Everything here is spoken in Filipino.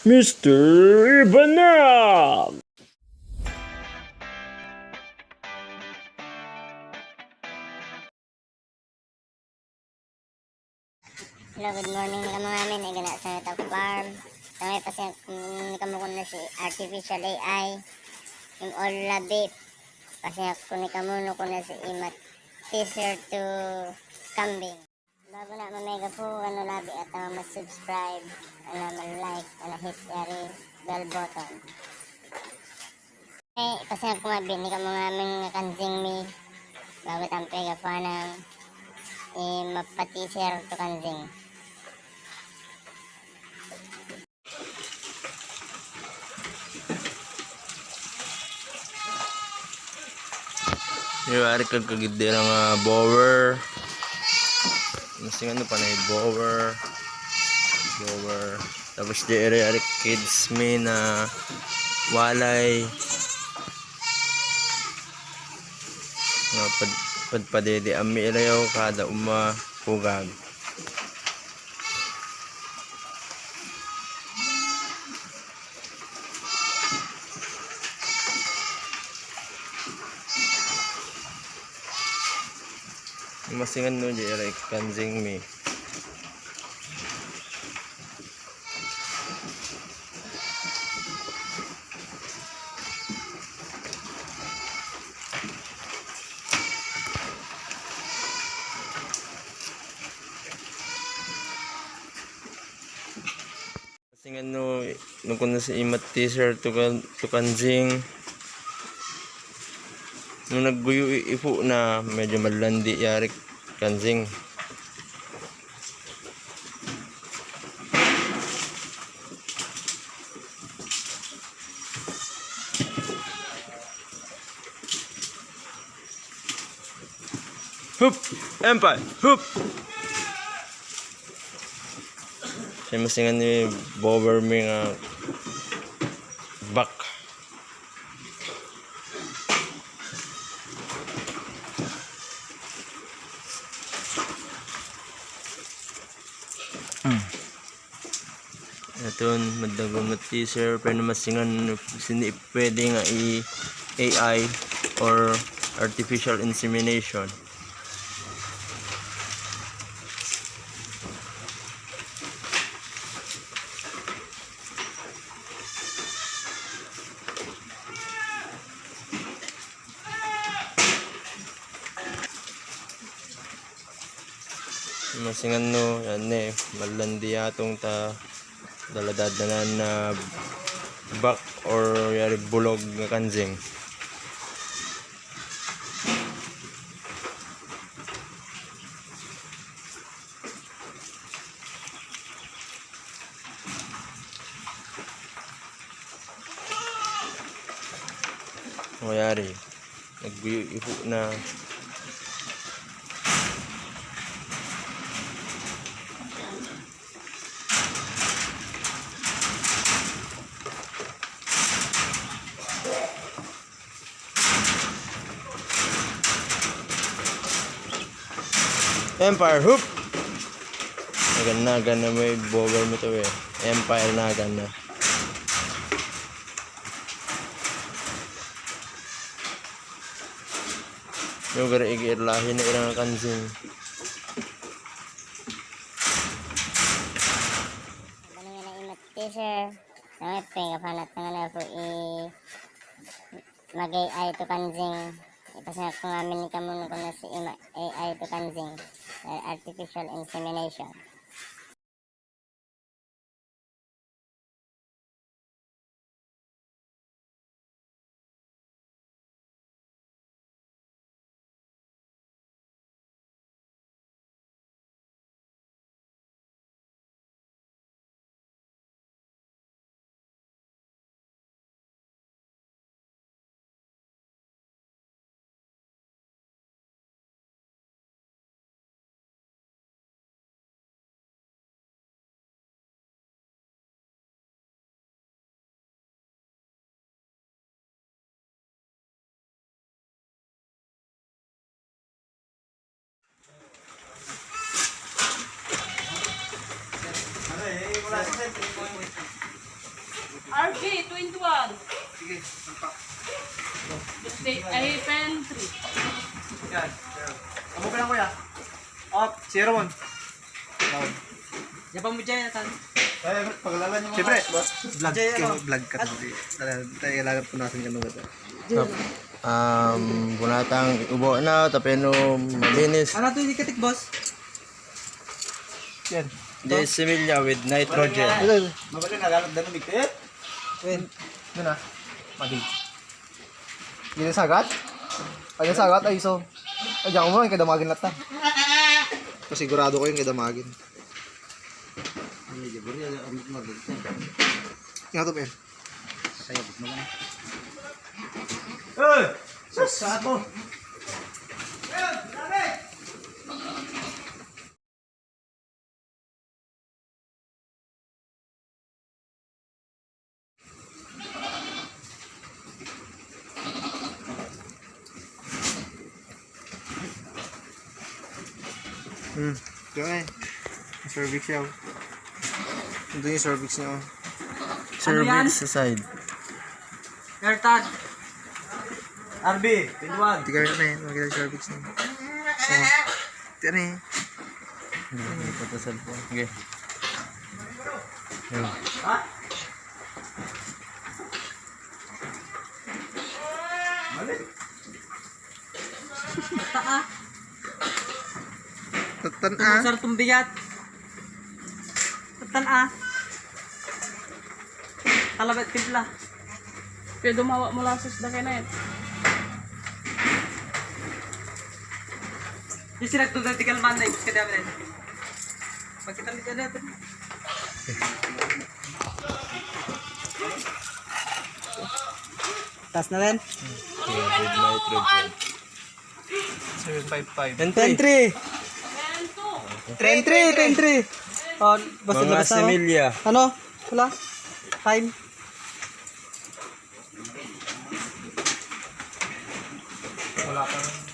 Mr. Ibanag! Hello, good morning ni kamo namin ay gana sa Tag Farm. Samay pa siya ni kamo ko na si Artificial AI yung all labit. Kasi ako ni kamo no ko na si imat teaser to kambing. Bago na mamega po ano labi at mas-subscribe, ano man-like, ano hit yari bell button. Okay, kasi ako nga bin ni kamo namin kanjing mi bago tampega pa ng mapateaser to kanjing. Yung ari kagkagid din ang bower. Masing ano pa na yung bower. Tapos di ari kids me na walay. Nga padpadede ami ilayaw kada pugag. Masingan no di ari kanjing mi. Masingan no kuno sa imat teaser to kanjing. Nung nagguyo ipo na medyo malandi yari kanjing. Hup! Empire! Hup! Siya masingan ni bower mi nga back. Ito madagong teaser pero masingan sini pwede nga AI or artificial insemination. Masingan no yan malandi atong ta daladadanan na back or yari bulog nga kanjing. O yari nagbuyo ipo na Empire hoop. Nagan na may bower mo to Empire nagan na. Yung gara igirlahin na irang kanjing. Ano nga na imat teaser. Samay pangat nga na po mag-AI to kanjing. Ipasang ko nga ni kamo ko na si AI to kanjing. Artificial Insemination. 10.1. Sige, sampak. Ay, pen 3. Yan. Kamu pa lang kuya. Up, 0-1. Down. Siapa mo dyan, Tan? Eh, paglala niyo. Siyempre, vlog ka. Tayo kailangan punasan ka nung gato. Bunatang ubo na, tapeno malinis. Ano to, ikatik, boss? Yan. Decimilla with nitrogen. Mabali nagalap na numig eh. Wen. Doon na. Madi. Gini sagat? Ay sagat ay so. Ay diyan mo kay damagin lata. Pasigurado ko yung kay damagin. Hindi jebur ya amit magin. Nga to, Ben. Saya buk naman. Satu. Ito eh. Cervix siya. Ito yung cervix niya. Cervix sa side. Airtag. RB, pinwan. Tiga na eh, magkita yung cervix niya. Ito na eh. Patasal po. Okay. Yun. Tatan ah. Sar tumbigat. Tatan ah. Talabat timpla. Kaya dumawa mo lang sa kay na yan. Yung sinagtulad tigal man na ibus ka dami rin. Pagkita nito natin. Tas na rin. With nitrogen. 755. Entry. Entry. Oh, basta Mga labas na. similya. Ano? Wala. Time. Wala kang